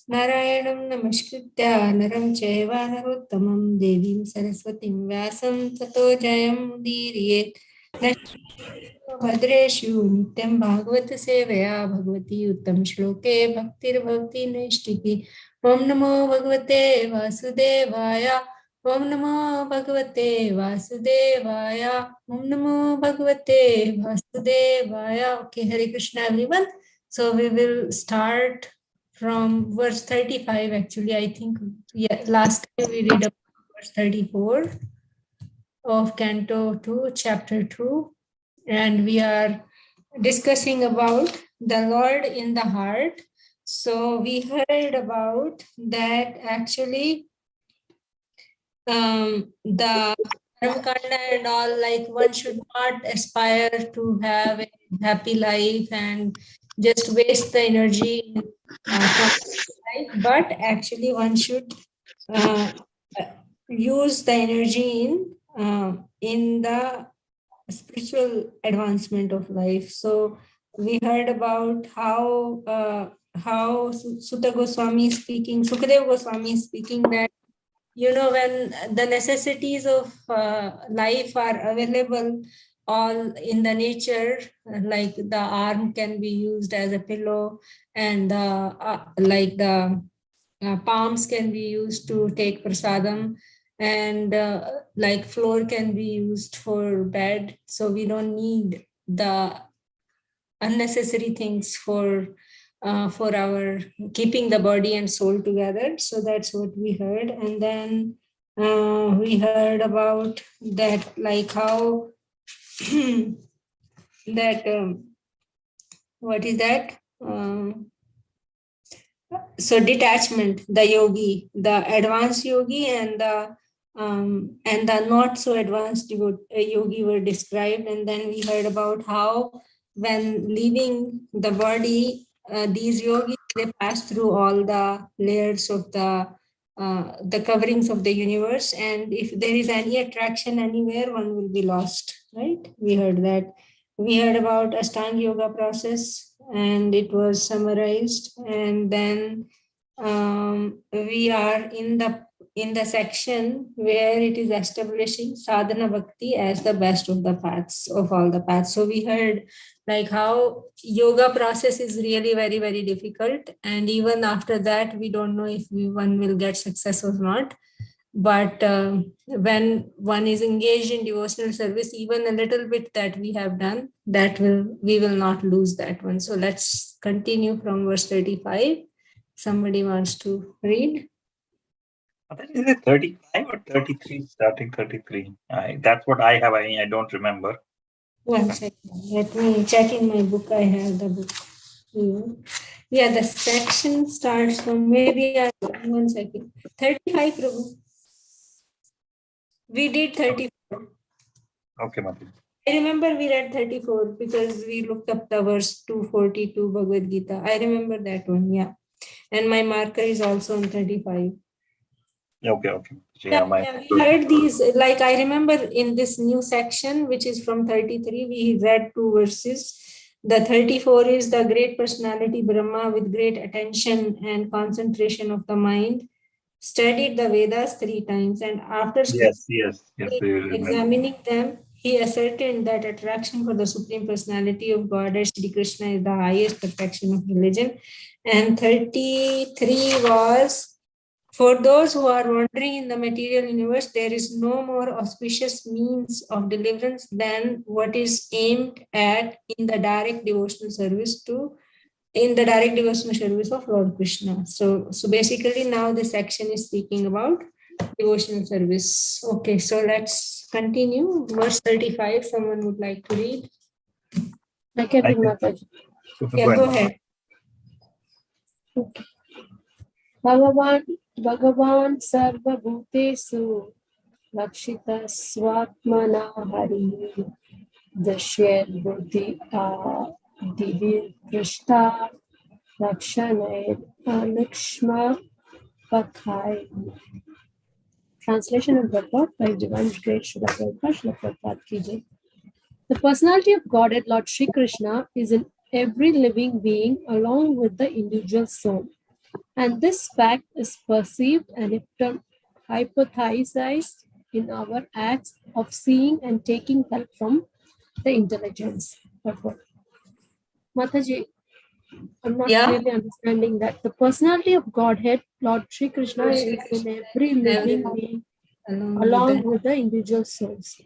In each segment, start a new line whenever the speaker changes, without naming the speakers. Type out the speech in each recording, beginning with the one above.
नारायणं नमस्कृत्य नरं चैव नरोत्तमं देवीं सरस्वतीं व्यासं ततो जयमुदीरयेत् भद्रेषु नित्यं भागवत सेवया भगवती उत्तमश्लोके भक्तिर्भवति नैष्टिकी। ॐ नमो भगवते वासुदेवाय। ॐ नमो भगवते वासुदेवाय। ॐ नमो भगवते वासुदेवाय. Okay, Hare Krishna everyone. So we will start from verse 35 actually. I think last time we read about verse 34 of Canto 2, chapter 2, and we are discussing about the Lord in the heart. So we heard about that actually the Karmakanda and all, like one should not aspire to have a happy life and just waste the energy from life, but actually one should uh, use the energy in the spiritual advancement of life. So we heard about how Sutta Goswami is speaking, Sukadeva Goswami is speaking that when the necessities of life are available all in the nature, like the arm can be used as a pillow, and the palms can be used to take prasadam, and like floor can be used for bed, so we don't need the unnecessary things for our keeping the body and soul together. So that's what we heard. And then we heard about that, like how that what is that so detachment, the yogi, the advanced yogi, and the not so advanced yogi were described. And then we heard about how when leaving the body, these yogis, they pass through all the layers of the coverings of the universe, and if there is any attraction anywhere, one will be lost, right? We heard that. We heard about Ashtanga yoga process, and it was summarized. And then we are in the section where it is establishing sadhana bhakti as the best of the paths, of all the paths. So we heard like how yoga process is really very, very difficult, and even after that we don't know if one will get success or not. But when one is engaged in devotional service, even a little bit that we have done, we will not lose that one. So let's continue from verse 35. Somebody wants to read?
Is it 35 or 33? Starting 33. That's what I have. I don't remember.
1 second. Let me check in my book. I have the book here. Yeah, the section starts from maybe 1 second. 35, Prabhu. We did 34.
Okay, Mati.
I remember we read 34 because we looked up the verse 242 Bhagavad Gita. I remember that one, yeah. And my marker is also on 35.
Okay. So,
We heard these, like I remember in this new section, which is from 33, we read 2 verses. The 34 is the great personality Brahma with great attention and concentration of the mind studied the Vedas 3 times, and after examining them, he ascertained that attraction for the Supreme Personality of Godhead Shri Krishna is the highest perfection of religion. And 33 was, for those who are wandering in the material universe, there is no more auspicious means of deliverance than what is aimed at in the direct devotional service of Lord Krishna. So basically now this section is speaking about devotional service. Okay, so let's continue. Verse 35, someone would like to read?
I can read, Mataji.
Yeah, go ahead.
Okay. Bhagavan Sarva Bhutesu Lakshita Swatmana Hari Dashyad Buddhi Divi Prishta Lakshanay Lakshma Pakhai. Translation and purport by Divine Great Srila Prabhupada Ki Jai. The personality of Godhead Lord Shri Krishna is in every living being along with the individual soul. And this fact is perceived and hypothesized in our acts of seeing and taking help from the intelligence. Therefore, Mataji, I'm not
Yeah.
clearly understanding that the personality of Godhead, Lord Sri Krishna,
Lord Shri
is in
Krishna
every
and
living
everyone
being
with
along
the
with the individual souls.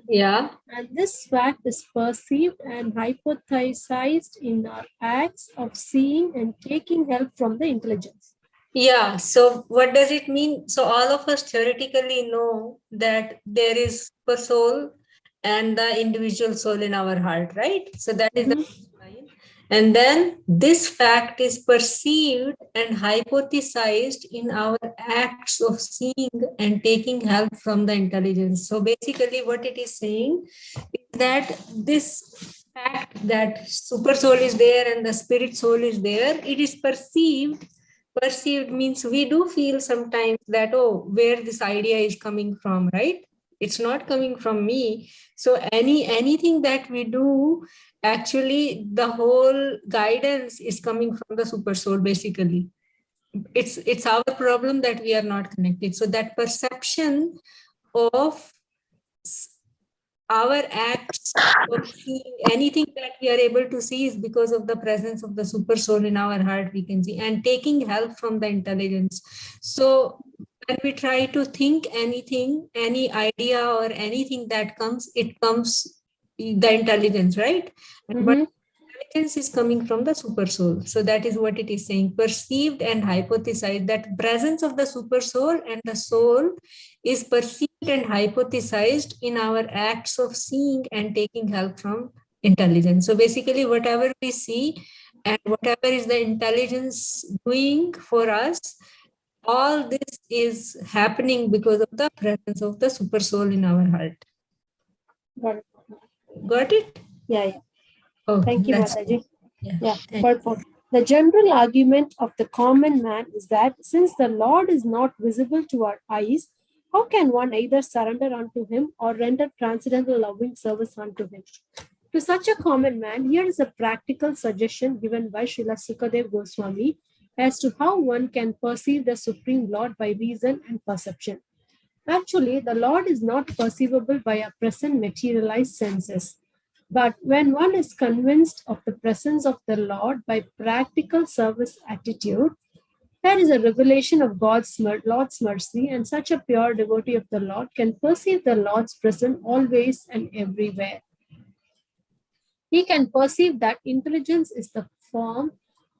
yeah.
And this fact is perceived and hypothesized in our acts of seeing and taking help from the intelligence.
Yeah, so what does it mean? So all of us theoretically know that there is super soul and the individual soul in our heart, right? So that is the line. And then this fact is perceived and hypothesized in our acts of seeing and taking help from the intelligence. So basically, what it is saying is that this fact that super soul is there and the spirit soul is there, it is perceived means we do feel sometimes that, oh, where this idea is coming from, right? It's not coming from me. So anything that we do, actually the whole guidance is coming from the super soul. Basically, it's our problem that we are not connected. So that perception of our acts of seeing, anything that we are able to see, is because of the presence of the super soul in our heart, we can see, and taking help from the intelligence. So when we try to think anything, any idea or anything that comes, it comes the intelligence, right? But intelligence is coming from the super soul. So that is what it is saying, perceived and hypothesized, that presence of the super soul and the soul is perceived and hypothesized in our acts of seeing and taking help from intelligence. So basically, whatever we see and whatever is the intelligence doing for us, all this is happening because of the presence of the super soul in our heart.
Got it.
Got it?
Yeah.
Okay,
Thank you,
that's
Mataji. Yeah.
thank
Purport. The general argument of the common man is that since the Lord is not visible to our eyes, how can one either surrender unto him or render transcendental loving service unto him? To such a common man, here is a practical suggestion given by Srila Sukadev Goswami as to how one can perceive the Supreme Lord by reason and perception. Actually, the Lord is not perceivable by our present materialized senses. But when one is convinced of the presence of the Lord by practical service attitude, there is a revelation of Lord's mercy, and such a pure devotee of the Lord can perceive the Lord's presence always and everywhere. He can perceive that intelligence is the form,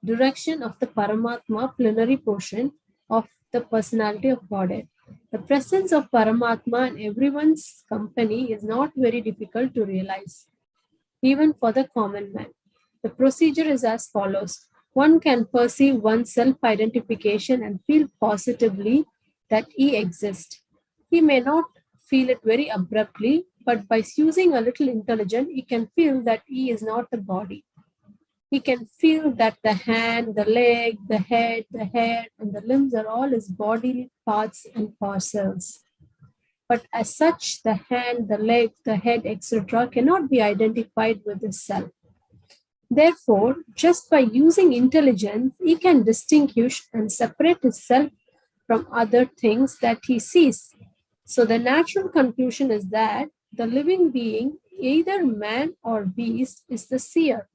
direction of the Paramatma plenary portion of the personality of Godhead. The presence of Paramatma in everyone's company is not very difficult to realize, even for the common man. The procedure is as follows. One can perceive one's self-identification and feel positively that he exists. He may not feel it very abruptly, but by using a little intelligence, he can feel that he is not the body. He can feel that the hand, the leg, the head, the hair, and the limbs are all his bodily parts and parcels. But as such, the hand, the leg, the head, etc., cannot be identified with the self. Therefore, just by using intelligence, he can distinguish and separate his self from other things that he sees. So the natural conclusion is that the living being, either man or beast, is the seer,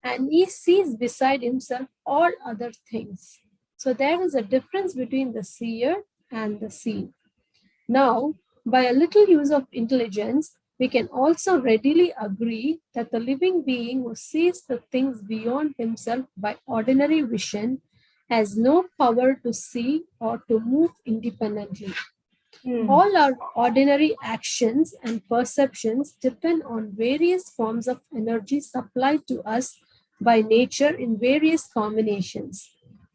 and he sees beside himself all other things. So there is a difference between the seer and the seen. Now, by a little use of intelligence, we can also readily agree that the living being who sees the things beyond himself by ordinary vision has no power to see or to move independently. All our ordinary actions and perceptions depend on various forms of energy supplied to us by nature in various combinations.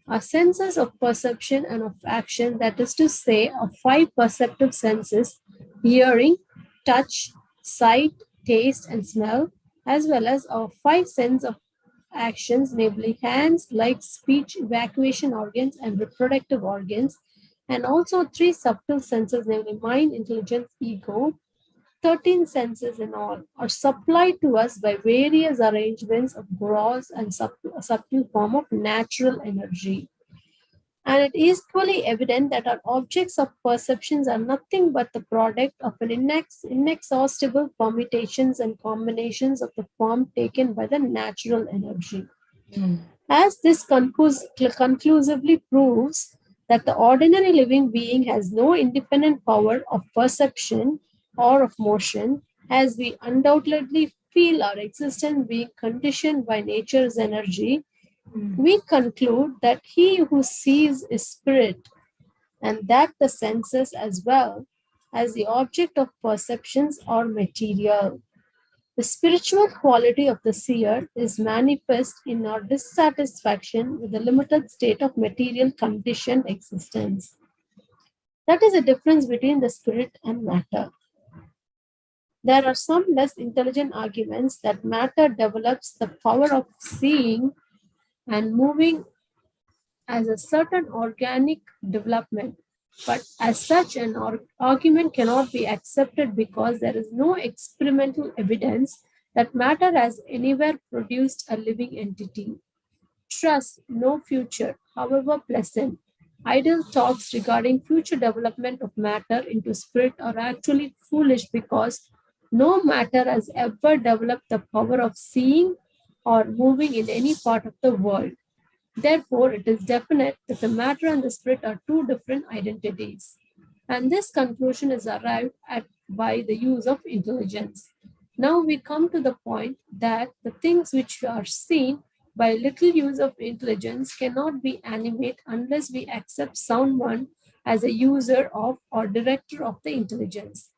Our senses of perception and of action, that is to say, our five perceptive senses, hearing, touch, sight, taste, and smell, as well as our five sense of actions, namely hands, legs, speech, evacuation organs, and reproductive organs, and also three subtle senses, namely mind, intelligence, ego, 13 senses in all, are supplied to us by various arrangements of gross and subtle form of natural energy. And it is equally evident that our objects of perceptions are nothing but the product of an inexhaustible permutations and combinations of the form taken by the natural energy. As this conclusively proves that the ordinary living being has no independent power of perception or of motion, as we undoubtedly feel our existence being conditioned by nature's energy, we conclude that he who sees is spirit, and that the senses as well as the object of perceptions are material. The spiritual quality of the seer is manifest in our dissatisfaction with the limited state of material conditioned existence. That is the difference between the spirit and matter. There are some less intelligent arguments that matter develops the power of seeing and moving as a certain organic development, but as such, an argument cannot be accepted because there is no experimental evidence that matter has anywhere produced a living entity. Trust no future, however pleasant. Idle talks regarding future development of matter into spirit are actually foolish because no matter has ever developed the power of seeing or moving in any part of the world. Therefore, it is definite that the matter and the spirit are two different identities. And this conclusion is arrived at by the use of intelligence. Now we come to the point that the things which are seen by little use of intelligence cannot be animate unless we accept someone as a user of or director of the intelligence.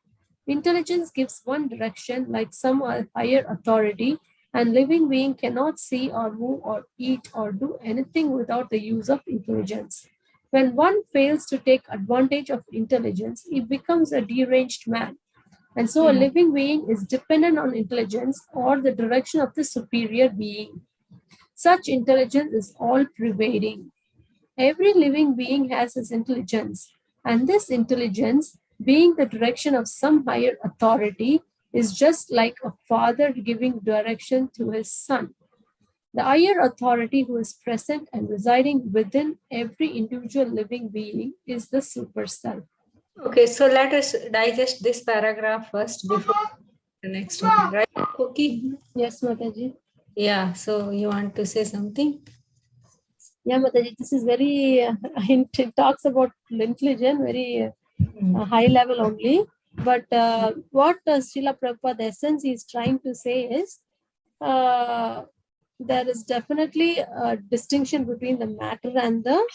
Intelligence gives one direction like some higher authority, and living being cannot see or move or eat or do anything without the use of intelligence. When one fails to take advantage of intelligence, he becomes a deranged man. And so a living being is dependent on intelligence or the direction of the superior being. Such intelligence is all pervading. Every living being has his intelligence, and this intelligence, being the direction of some higher authority, is just like a father giving direction to his son. The higher authority who is present and residing within every individual living being is the super self.
Okay, so let us digest this paragraph first before the next one, right, Cookie?
Yes, Mataji.
Yeah, so you want to say something?
Yeah, Mataji, this is very, it talks about intelligence, very high level only. But what Srila Prabhupada, the essence he is trying to say is, there is definitely a distinction between the matter and the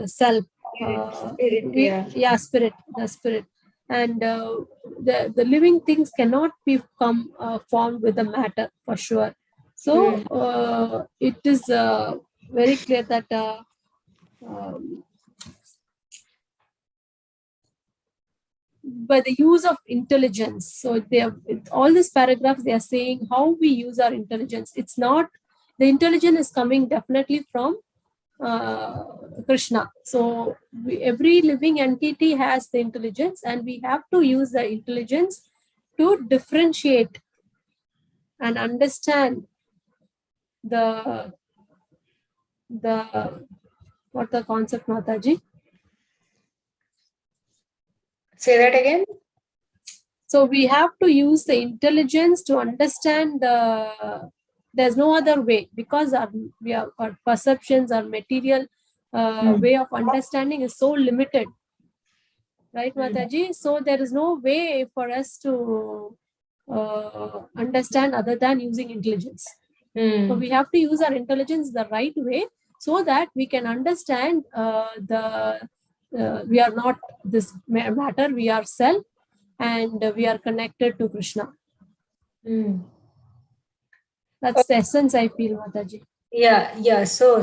self. Spirit, the spirit. And the living things cannot become formed with the matter for sure. So it is very clear that by the use of intelligence. So they have all these paragraphs, they are saying how we use our intelligence. It's not, the intelligence is coming definitely from Krishna. So every living entity has the intelligence, and we have to use the intelligence to differentiate and understand the what the concept, Mataji?
Say that again.
So we have to use the intelligence to understand there's no other way, because our perceptions, our material way of understanding is so limited, right, Mataji? So there is no way for us to understand other than using intelligence. So we have to use our intelligence the right way so that we can understand we are not this matter, we are self, and we are connected to Krishna. That's the essence, I feel, Mataji.
Yeah. So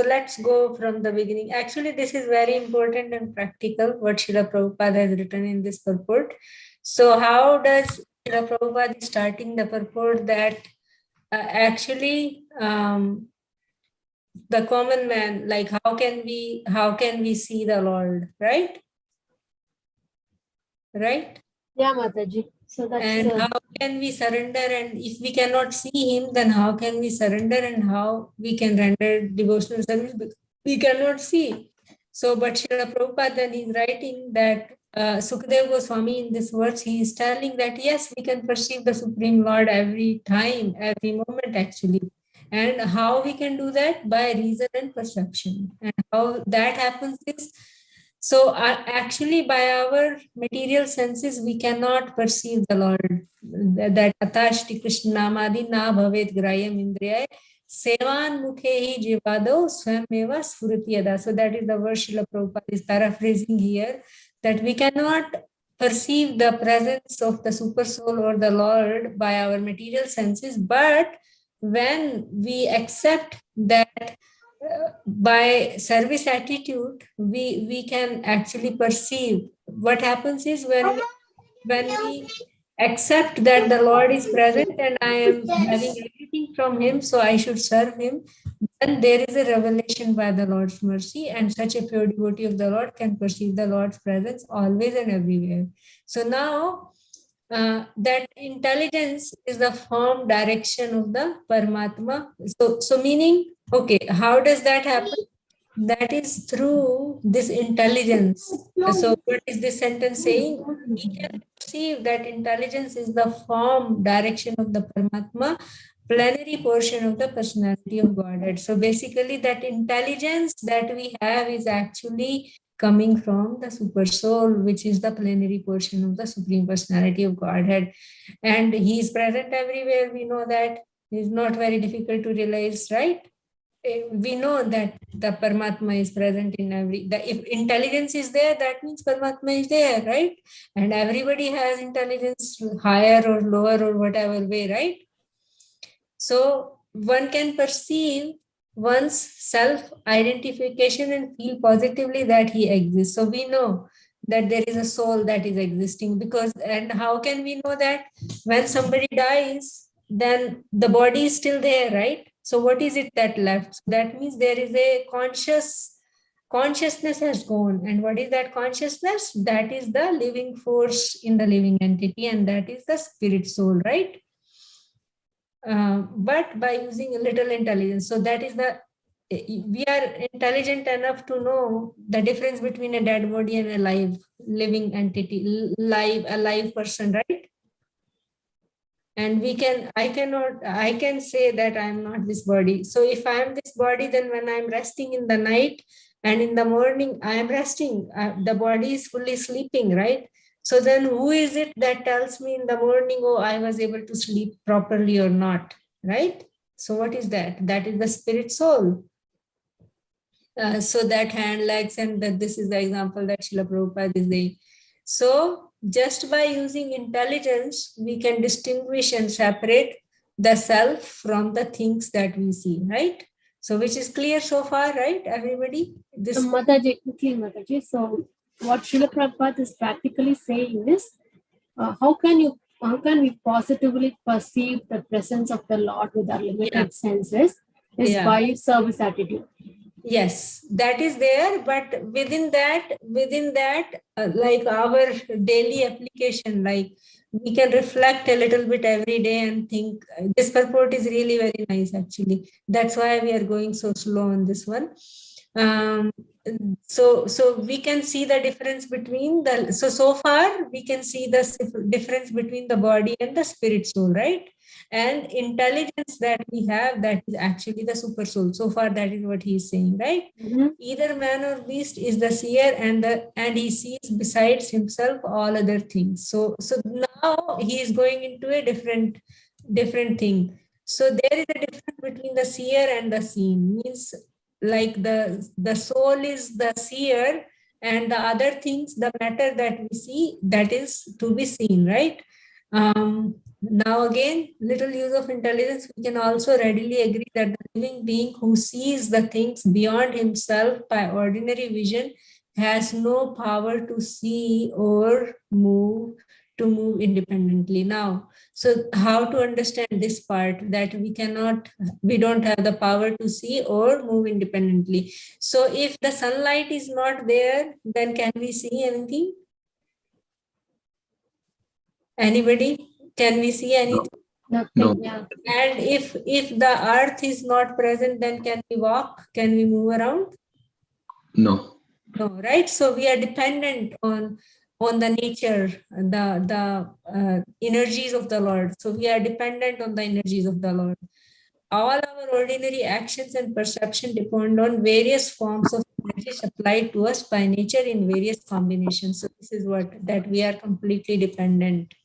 let's go from the beginning. Actually, this is very important and practical, what Srila Prabhupada has written in this purport. So how does Srila Prabhupada is starting the purport that actually the common man, like how can we see the Lord, right?
Yeah, Mataji. So that's
and how can we surrender, and if we cannot see him, then how can we surrender and how we can render devotional service? we cannot see. So, but Srila Prabhupada then is writing that Sukadeva Goswami in this words, he is telling that yes, we can perceive the Supreme Lord every time, every moment actually. And how we can do that? By reason and perception. And how that happens is, so actually by our material senses, we cannot perceive the Lord. That Atashti Krishna Namadi na bhavet grayam indriya Sevan mukhe jivado swameva sfuritiyada. So that is the verse Srila Prabhupada is paraphrasing here, that we cannot perceive the presence of the super soul or the Lord by our material senses, but when we accept that by service attitude, we can actually perceive. What happens is when we accept that the Lord is present and I am having everything from Him, so I should serve Him, then there is a revelation by the Lord's mercy, and such a pure devotee of the Lord can perceive the Lord's presence always and everywhere. So now, that intelligence is the form direction of the Paramatma. So meaning, okay, how does that happen? That is through this intelligence. So what is this sentence saying? We can perceive that intelligence is the form direction of the Paramatma, plenary portion of the personality of Godhead. So basically that intelligence that we have is actually coming from the super soul, which is the plenary portion of the Supreme Personality of Godhead. And He is present everywhere. We know that is not very difficult to realize, right? We know that the Paramatma is present in if intelligence is there, that means Paramatma is there, right? And everybody has intelligence, higher or lower or whatever way, right? So one can perceive one's self-identification and feel positively that he exists. So we know that there is a soul that is existing, because, and how can we know that? When somebody dies, then the body is still there, right? So what is it that left? That means there is a consciousness has gone. And what is that consciousness? That is the living force in the living entity, and that is the spirit soul, right? But by using a little intelligence. So that is we are intelligent enough to know the difference between a dead body and a living entity, a live person, right? And I can say that I'm not this body. So if I'm this body, then when I'm resting in the night and in the morning, I am resting, the body is fully sleeping, right? So then who is it that tells me in the morning, oh, I was able to sleep properly or not, right? So what is that? That is the spirit soul. So that hand, legs, and this is the example that Srila Prabhupada is saying. So just by using intelligence, we can distinguish and separate the self from the things that we see, right? So which is clear so far, right, everybody?
Mataji, quickly, Mataji. So what Srila Prabhupada is practically saying is, how can we positively perceive the presence of the Lord with our limited senses is by service attitude.
Yes, that is there, but within that, like our daily application, like we can reflect a little bit every day and think this purport is really very nice, actually. That's why we are going so slow on this one. So we can see the difference between so far we can see the difference between the body and the spirit soul, right? And intelligence that we have, that is actually the super soul. So far, that is what he is saying, right? Either man or beast is the seer, and he sees besides himself all other things. So now he is going into a different thing. So there is a difference between the seer and the seen. Means like the soul is the seer, and the other things, the matter that we see, that is to be seen, right? Now again, little use of intelligence, we can also readily agree that the living being who sees the things beyond himself by ordinary vision has no power to see or move independently. Now, so how to understand this part, that we don't have the power to see or move independently. So if the sunlight is not there, then can we see anything? Anybody? Can we see anything?
Nothing. Yeah.
And if the earth is not present, then can we walk? Can we move around?
No.
No, right? So we are dependent on the nature, the energies of the Lord. So we are dependent on the energies of the Lord. All our ordinary actions and perception depend on various forms of energy supplied to us by nature in various combinations. So this is what that we are completely dependent.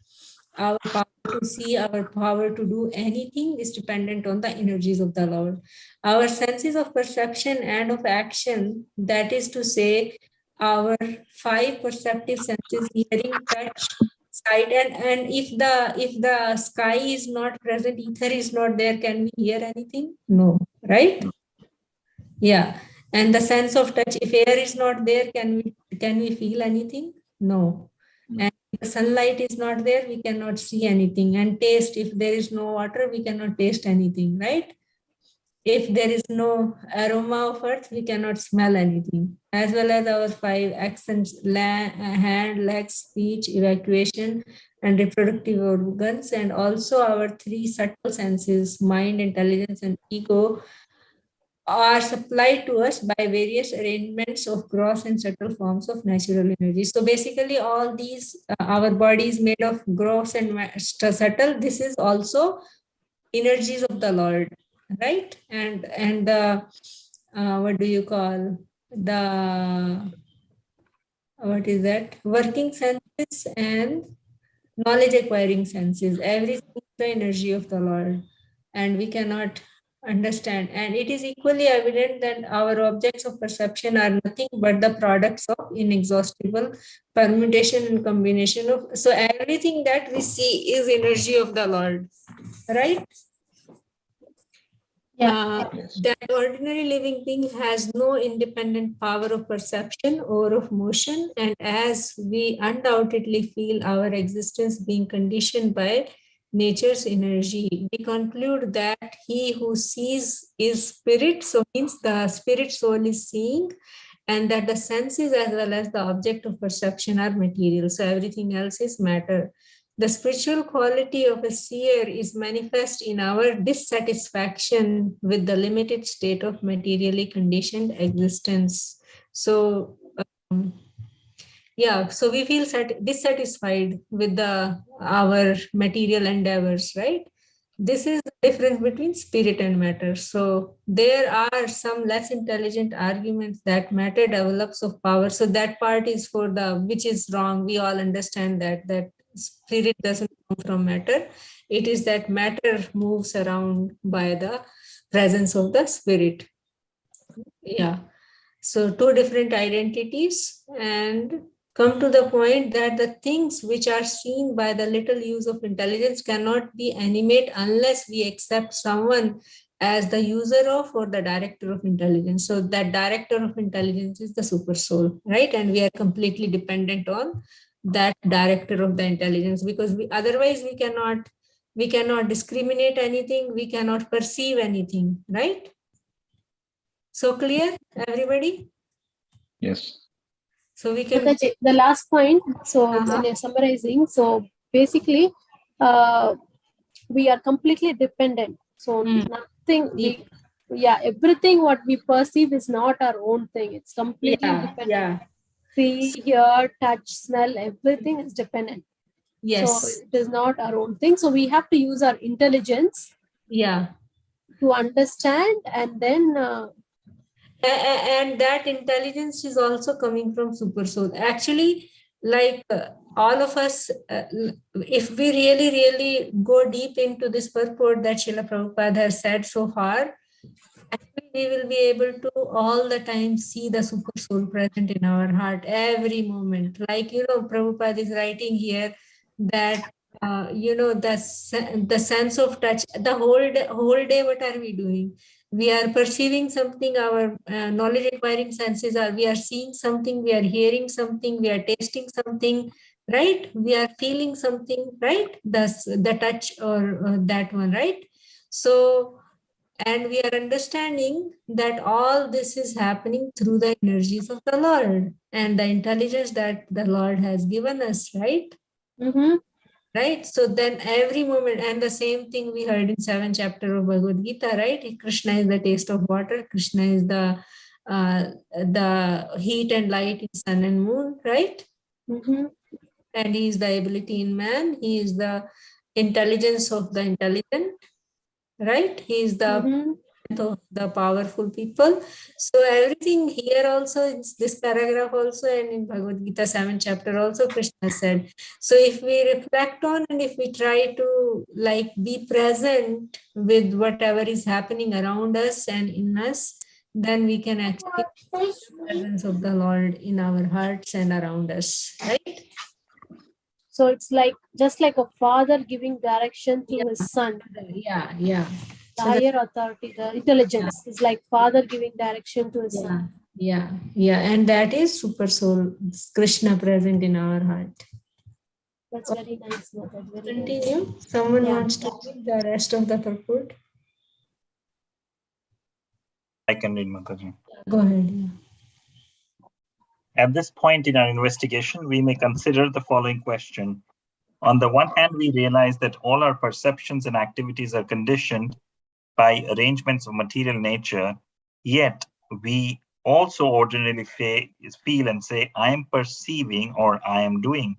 Our power to see, our power to do anything is dependent on the energies of the Lord. Our senses of perception and of action, that is to say, our five perceptive senses, hearing, touch, sight, and if the sky is not present, ether is not there, can we hear anything? No, right? Yeah. And the sense of touch, if air is not there, can we feel anything? No. And if the sunlight is not there, we cannot see anything. And taste, if there is no water, we cannot taste anything, right? If there is no aroma of earth, we cannot smell anything. As well as our five accents, hand, legs, speech, evacuation, and reproductive organs, and also our three subtle senses, mind, intelligence, and ego, are supplied to us by various arrangements of gross and subtle forms of natural energy. So basically all these, our body is made of gross and subtle. This is also energies of the Lord, right? And the, what do you call, the, what is that? Working senses and knowledge acquiring senses. Everything is the energy of the Lord. And we cannot understand. And it is equally evident that our objects of perception are nothing but the products of inexhaustible permutation and combination of. So everything that we see is energy of the Lord, right?
Yes.
That ordinary living being has no independent power of perception or of motion, and as we undoubtedly feel our existence being conditioned by nature's energy, we conclude that he who sees is spirit, so means the spirit soul is seeing, and that the senses as well as the object of perception are material, so everything else is matter. The spiritual quality of a seer is manifest in our dissatisfaction with the limited state of materially conditioned existence. So, yeah, so we feel dissatisfied with our material endeavors, right? This is the difference between spirit and matter. So there are some less intelligent arguments that matter develops of power. So that part is for which is wrong. We all understand that spirit doesn't come from matter. It is that matter moves around by the presence of the spirit. Yeah. So two different identities, and come to the point that the things which are seen by the little use of intelligence cannot be animate unless we accept someone as the user of or the director of intelligence. So that director of intelligence is the super soul, right? And we are completely dependent on that director of the intelligence, because otherwise we cannot discriminate anything, we cannot perceive anything, right? So clear, everybody?
Yes.
So we can.
Mataji, the last point. So
Uh-huh.
when you're summarizing, so basically, we are completely dependent. So nothing we, everything what we perceive is not our own thing. It's completely dependent.
Yeah.
See, hear, touch, smell, everything is dependent.
Yes.
So it is not our own thing. So we have to use our intelligence.
Yeah.
To understand, and then.
And that intelligence is also coming from super soul. Actually, like all of us, if we really, really go deep into this purport that Srila Prabhupada has said so far, actually we will be able to all the time see the super soul present in our heart every moment. Like, Prabhupada is writing here that, the sense of touch, the whole day, what are we doing? We are perceiving something, our knowledge acquiring senses are, we are seeing something, we are hearing something, we are tasting something, right? We are feeling something, right? The touch or that one, right? So, and we are understanding that all this is happening through the energies of the Lord and the intelligence that the Lord has given us, right?
Mm-hmm.
Right. So then every moment, and the same thing we heard in 7th chapter of Bhagavad Gita, right? Krishna is the taste of water. Krishna is the the heat and light in sun and moon, right?
Mhm.
And he is the ability in man. He is the intelligence of the intelligent, right? He is the
Mhm.
of the powerful people. So everything here also, it's this paragraph also, and in Bhagavad Gita 7th chapter also, Krishna said. So if we reflect on and if we try to like be present with whatever is happening around us and in us, then we can actually feel the presence of the Lord in our hearts and around us, right?
So it's like just like a father giving direction to his son.
Yeah, yeah.
The
So that,
higher authority, the intelligence is like father giving direction to his son.
yeah, and that is super soul, Krishna present in our heart.
That's very nice. No, that's very nice.
Continue. Someone
Yeah.
wants to read the rest of the purport.
I can read, Mataji.
Go ahead. Yeah.
At this point in our investigation, we may consider the following question. On the one hand, we realize that all our perceptions and activities are conditioned by arrangements of material nature, yet we also ordinarily feel and say, I am perceiving or I am doing.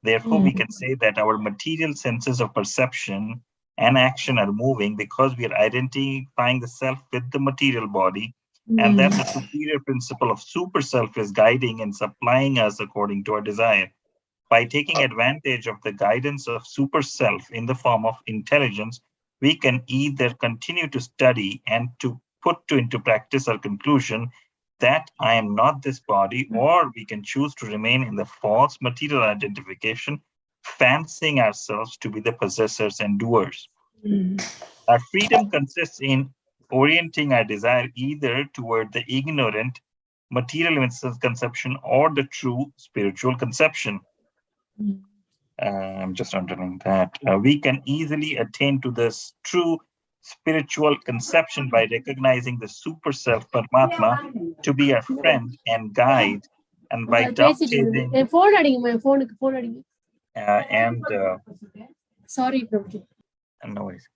Therefore, we can say that our material senses of perception and action are moving because we are identifying the self with the material body, and that the superior principle of super self is guiding and supplying us according to our desire. By taking advantage of the guidance of super self in the form of intelligence, we can either continue to study and to put into practice our conclusion that I am not this body, or we can choose to remain in the false material identification, fancying ourselves to be the possessors and doers. Our freedom consists in orienting our desire either toward the ignorant material conception or the true spiritual conception. I'm just underlining that. We can easily attain to this true spiritual conception by recognizing the super self Paramatma to be our friend and guide, and by dovetailing
phone adding my phone adding.
and
Sorry, Prabhu.
no worries.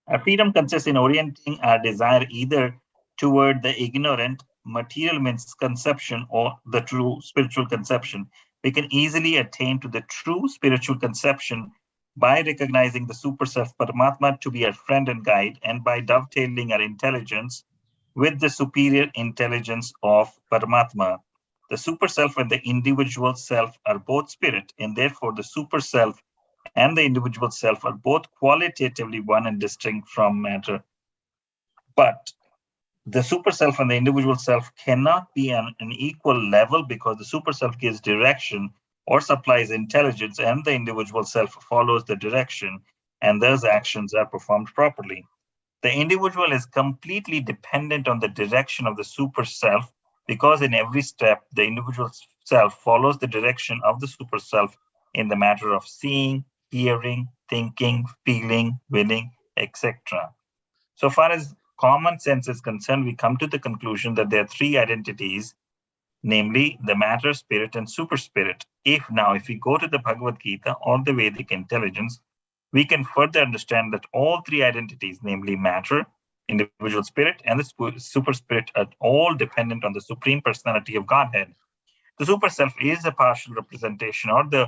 Our freedom consists in orienting our desire either toward the ignorant material misconception or the true spiritual conception. We can easily attain to the true spiritual conception by recognizing the super self Paramatma to be our friend and guide, and by dovetailing our intelligence with the superior intelligence of Paramatma. The super self and the individual self are both spirit, and therefore the super self and the individual self are both qualitatively one and distinct from matter. But the super self and the individual self cannot be on an equal level because the super self gives direction or supplies intelligence, and the individual self follows the direction, and those actions are performed properly. The individual is completely dependent on the direction of the super self because in every step, the individual self follows the direction of the super self in the matter of seeing, hearing, thinking, feeling, willing, etc. So far as common sense is concerned, we come to the conclusion that there are three identities, namely the matter, spirit, and super spirit. If we go to the Bhagavad Gita or the Vedic intelligence, we can further understand that all three identities, namely matter, individual spirit, and the super spirit, are all dependent on the Supreme Personality of Godhead. The super self is a partial representation or the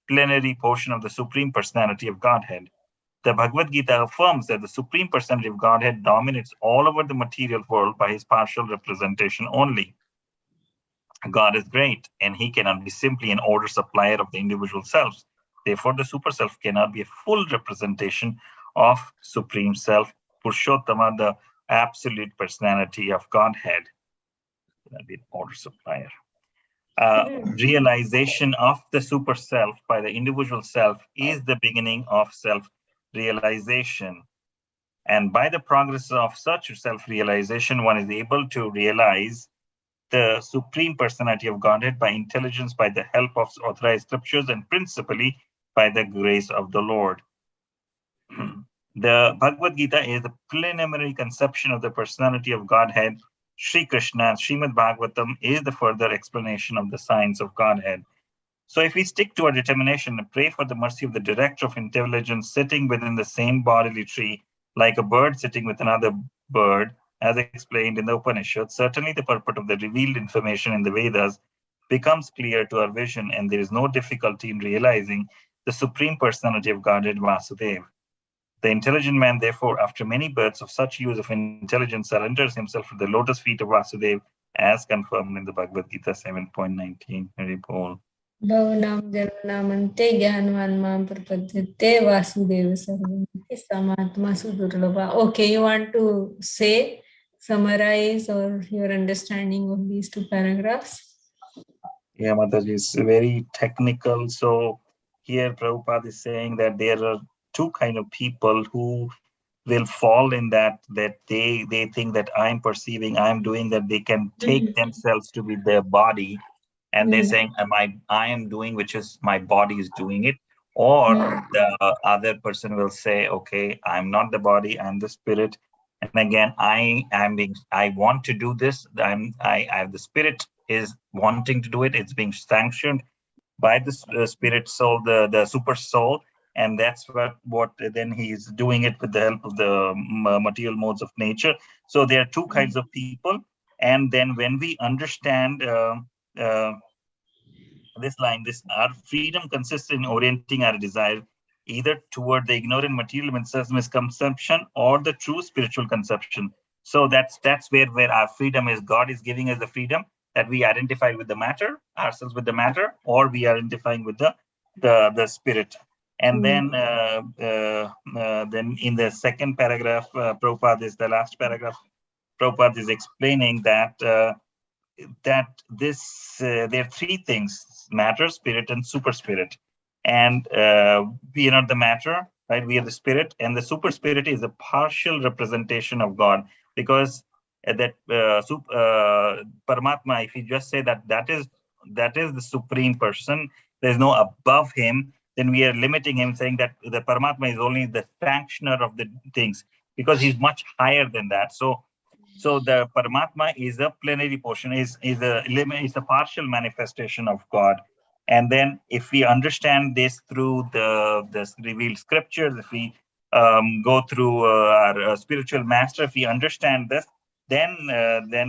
plenary portion of the Supreme Personality of Godhead. The Bhagavad Gita affirms that the Supreme Personality of Godhead dominates all over the material world by his partial representation only. God is great, and he cannot be simply an order supplier of the individual selves. Therefore, the super self cannot be a full representation of Supreme Self, Purushottama, the absolute personality of Godhead. Cannot be an order supplier. Realization of the super self by the individual self is the beginning of self-realization. And by the progress of such self-realization, one is able to realize the Supreme Personality of Godhead by intelligence, by the help of authorized scriptures, and principally by the grace of the Lord. The Bhagavad Gita is the preliminary conception of the personality of Godhead. Sri Krishna, Srimad Bhagavatam is the further explanation of the science of Godhead. So if we stick to our determination and pray for the mercy of the director of intelligence sitting within the same bodily tree, like a bird sitting with another bird, as explained in the Upanishads, certainly the purport of the revealed information in the Vedas becomes clear to our vision, and there is no difficulty in realizing the Supreme Personality of Godhead Vasudeva. The intelligent man, therefore, after many births of such use of intelligence, surrenders himself to the lotus feet of Vasudeva, as confirmed in the Bhagavad Gita 7.19. Hari Bol.
Bhavanam Janamante Gyanvan Mam Prapadyate Vasudeva Sarvamiti Samatma Sudurlabha. Okay, you want to say, summarize, or your understanding of these two paragraphs?
Yeah, Mataji, is very technical. So here Prabhupada is saying that there are two kind of people who will fall in that they think that I'm perceiving, I'm doing, that they can take themselves to be their body, and they're saying I am doing, which is my body is doing it. Or the other person will say, okay, I'm not the body, I'm the spirit. And again, I want to do this. I the spirit is wanting to do it. It's being sanctioned by the spirit soul, the super soul, and that's what then he's doing it with the help of the material modes of nature. So there are two kinds of people, and then when we understand uh, this line, this our freedom consists in orienting our desire either toward the ignorant material misconception or the true spiritual conception. So that's where our freedom is. God is giving us the freedom that we identify with the matter, ourselves with the matter, or we are identifying with the spirit. And then in the second paragraph, Prabhupada is the last paragraph. Prabhupada is explaining that there are three things: matter, spirit, and super spirit. And we are not the matter, right? We are the spirit, and the super spirit is a partial representation of God, because Paramatma, if you just say that is the supreme person, there's no above him, then we are limiting him, saying that the Paramatma is only the sanctioner of the things, because he's much higher than that. So the Paramatma is a plenary portion, is a partial manifestation of God. And then if we understand this through the revealed scriptures, if we go through our spiritual master, if we understand this, then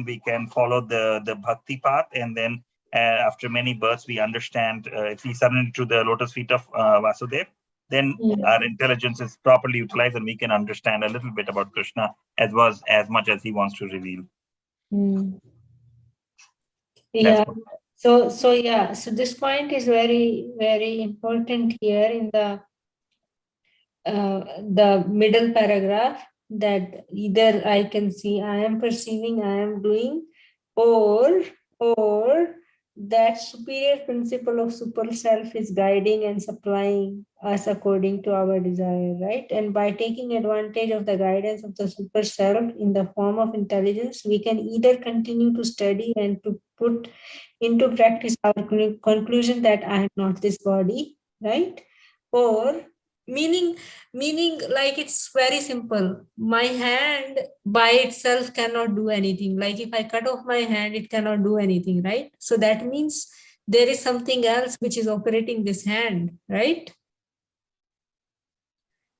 we can follow the bhakti path. And then after many births, we understand, if we surrender to the lotus feet of Vasudeva, then our intelligence is properly utilized, and we can understand a little bit about Krishna as much as he wants to reveal.
Yeah. So this point is very, very important here in the middle paragraph, that either I can see I am perceiving, I am doing, or that superior principle of super self is guiding and supplying us according to our desire, right? And by taking advantage of the guidance of the super self in the form of intelligence, we can either continue to study and to put into practice our conclusion that I am not this body, right? Or meaning like, it's very simple. My hand by itself cannot do anything. Like if I cut off my hand, it cannot do anything, right? So that means there is something else which is operating this hand, right?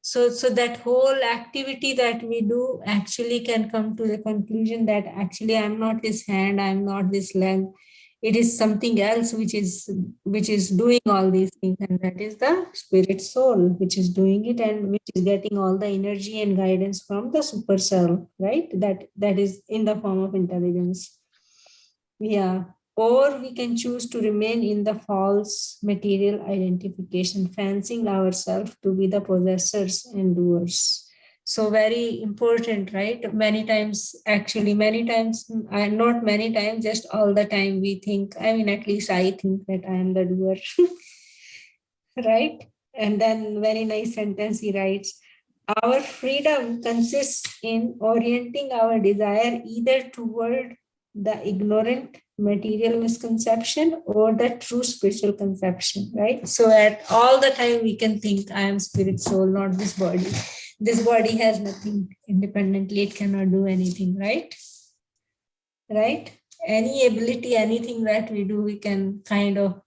So that whole activity that we do actually can come to the conclusion that actually I'm not this hand, I'm not this leg. It is something else which is doing all these things, and that is the spirit soul which is doing it, and which is getting all the energy and guidance from the super self, right? That is in the form of intelligence. Yeah. Or we can choose to remain in the false material identification, fancying ourselves to be the possessors and doers. So very important, right? Many times, not many times, just all the time we think, at least I think that I am the doer, right? And then very nice sentence he writes, our freedom consists in orienting our desire either toward the ignorant material misconception or the true spiritual conception, right? So at all the time we can think, I am spirit soul, not this body. This body has nothing independently, it cannot do anything, right? Right? any ability, anything that we do, we can kind of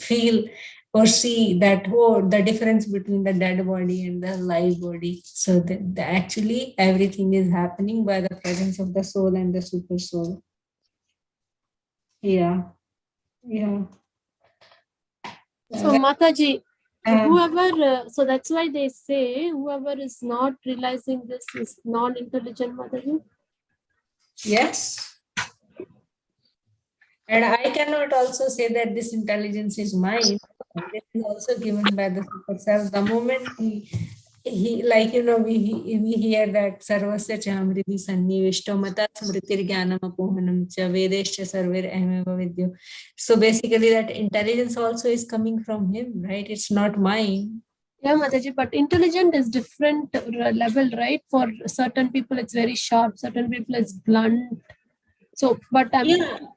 feel or see that, oh, the difference between the dead body and the live body. So that actually everything is happening by the presence of the soul and the super soul. Yeah. Yeah.
So Mataji,
Um,
so that's why they say whoever is not realizing this is non-intelligent, Mataji.
yes. And I cannot also say that this intelligence is mine. This is also given by the super self. The moment he like, we hear that sarvasya cha amriti sannivishto mata smritir jnanam apohanam cha vedescha sarver ahmeva vidyo. So basically that intelligence also is coming from him, right? It's not mine.
Yeah, Mataji, but intelligent is different level, right? For certain people, it's very sharp. Certain people, it's blunt. So, but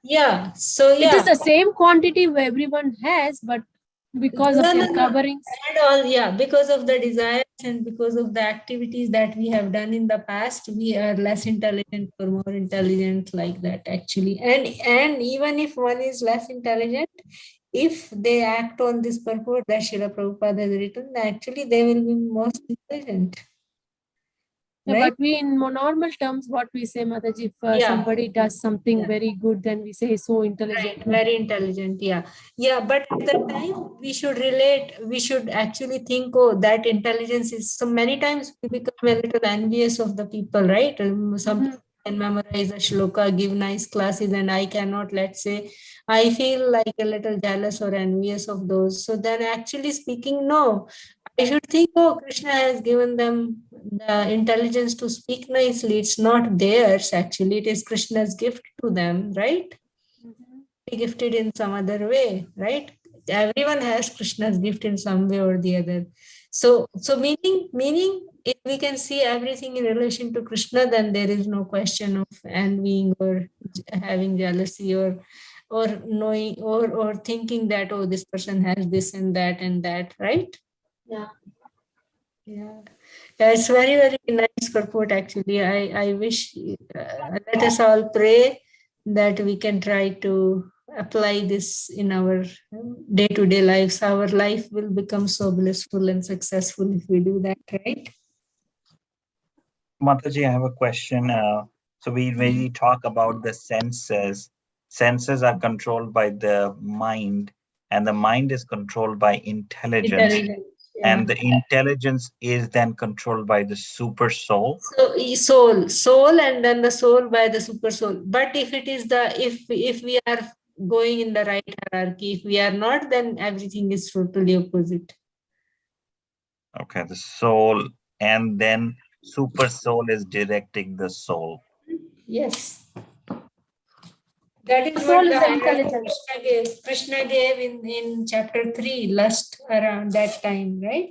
Yeah. So
it is the same quantity everyone has, but because of their coverings.
And all, yeah, because of the desires and because of the activities that we have done in the past, we are less intelligent or more intelligent, like that actually. And even if one is less intelligent, if they act on this purport that Srila Prabhupada has written, actually they will be most intelligent.
Yeah,
Right?
but we in normal terms, what we say, Mataji, if somebody does something very good, then we say so intelligent.
Right, very intelligent, yeah. Yeah, but at that time we should actually think, oh, that intelligence is, so many times we become a little envious of the people, right? Some people can memorize a shloka, give nice classes, and I cannot, let's say, I feel like a little jealous or envious of those. So then actually speaking, no, I should think, oh, Krishna has given them the intelligence to speak nicely. It's not theirs, actually. It is Krishna's gift to them, right? Gifted in some other way, right? Everyone has Krishna's gift in some way or the other. So meaning, if we can see everything in relation to Krishna, then there is no question of envying or having jealousy or knowing or thinking that, oh, this person has this and that, right?
Yeah.
Yeah, it's very, very nice purport actually. I wish, let us all pray that we can try to apply this in our day-to-day lives. Our life will become so blissful and successful if we do that, right?
Mataji, I have a question. So when we talk about the senses, senses are controlled by the mind, and the mind is controlled by intelligence. And the intelligence is then controlled by the super soul.
So soul, and then the soul by the super soul. But if it is if we are going in the right hierarchy, if we are not, then everything is totally opposite.
Okay, the soul, and then super soul is directing the soul.
Yes. That is
Soul
what
is
the
intelligence.
Krishna gave in chapter 3, lust, around that time, right?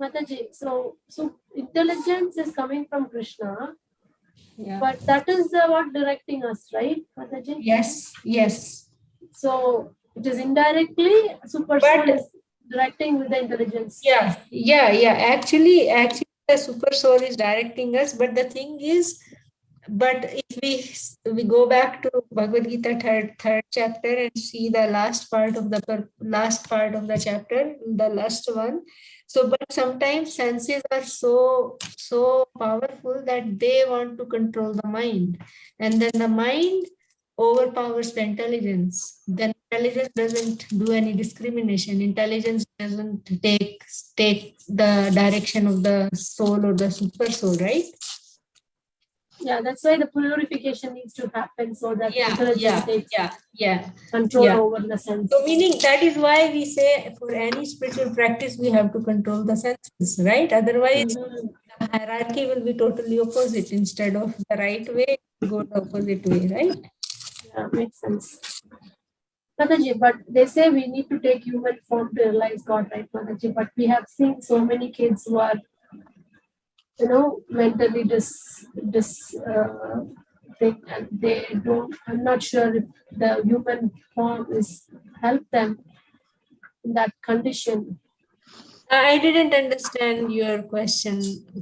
Mataji, so intelligence is coming from Krishna,
Yeah.
but that is what directing us, right, Mataji?
Yes.
So it is indirectly super soul is directing with the intelligence.
Yeah. Actually, the super soul is directing us, but the thing is, but if we go back to Bhagavad Gita third chapter and see the last part of the chapter, the last one. So, but sometimes senses are so powerful that they want to control the mind, and then the mind overpowers the intelligence. Then intelligence doesn't do any discrimination. Intelligence doesn't take the direction of the soul or the super soul, right?
Yeah, that's why the purification needs to happen so that intelligence takes control over the sense.
So meaning that is why we say for any spiritual practice we have to control the senses, right? Otherwise the hierarchy will be totally opposite. Instead of the right way, go the opposite way, right?
Yeah, makes sense. Mataji, but they say we need to take human form to realize God, right, Mataji? But we have seen so many kids who are, mentally they don't. I'm not sure if the human form is help them in that condition.
I didn't understand your question,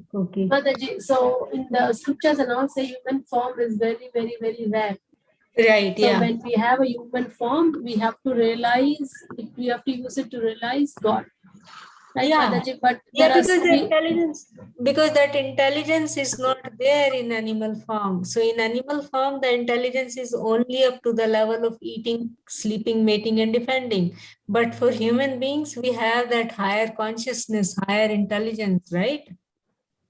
Koki.
Mataji, so in the scriptures and all say human form is very, very, very rare.
Right,
So
yeah.
when we have a human form, we have to realize it, we have to use it to realize God. Right,
Yeah.
Mataji? But
Yeah,
there
because
are
that intelligence is not there in animal form. So in animal form, the intelligence is only up to the level of eating, sleeping, mating, and defending. But for human beings, we have that higher consciousness, higher intelligence, right?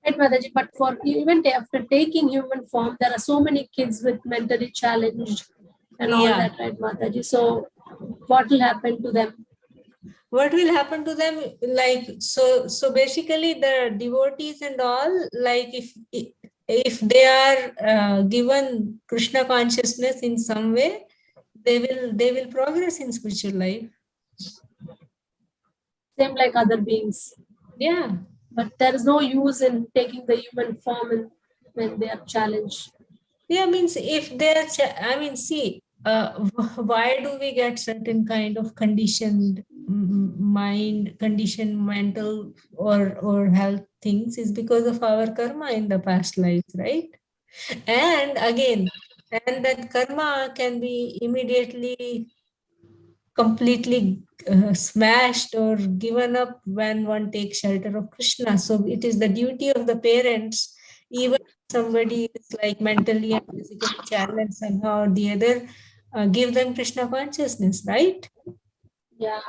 right, Mataji, but for even after taking human form, there are so many kids with mentally challenged and all
Yeah.
that, right, Mataji? So what will happen to them?
What will happen to them? Like, so basically the devotees and all, like if they are given Krishna consciousness in some way, they will progress in spiritual life.
Same like other beings.
Yeah.
But there is no use in taking the human form when they are challenged.
Yeah, means if they are, I mean, see, why do we get certain kind of conditioned mind, conditioned mental or health things is because of our karma in the past life, right? And again, and that karma can be immediately completely smashed or given up when one takes shelter of Krishna. So it is the duty of the parents, even if somebody is like mentally and physically challenged somehow or the other, give them Krishna consciousness, right?
Yeah.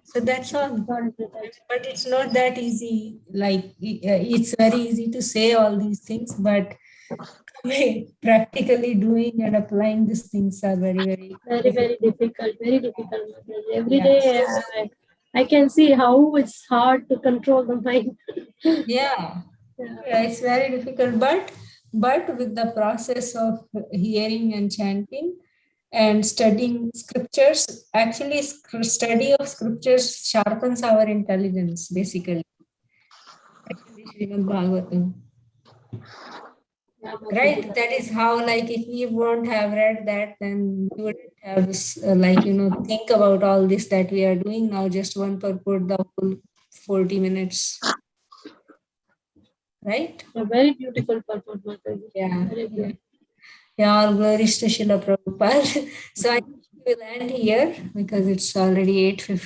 So that's all.
Got it, Mataji.
But it's not that easy. Like it's very easy to say all these things, but practically doing and applying these things are very, very
Very,
difficult.
very difficult. Very difficult, Mataji. Every
Yeah.
day I can see how it's hard to control the mind.
Yeah. Yeah, it's very difficult, but with the process of hearing and chanting and studying scriptures, actually study of scriptures sharpens our intelligence, basically. Actually, Srimad Bhagavatam.
Yeah,
Right,
Mataji.
that is how, like, if you won't have read that, then you wouldn't have this, like, think about all this that we are doing now, just one purport, the whole 40 minutes, right?
A very beautiful purpose, Mataji.
Yeah,
Very
yeah.
beautiful.
Yeah, all glories to Srila Prabhupada. So I think we will end here because it's already 8:50.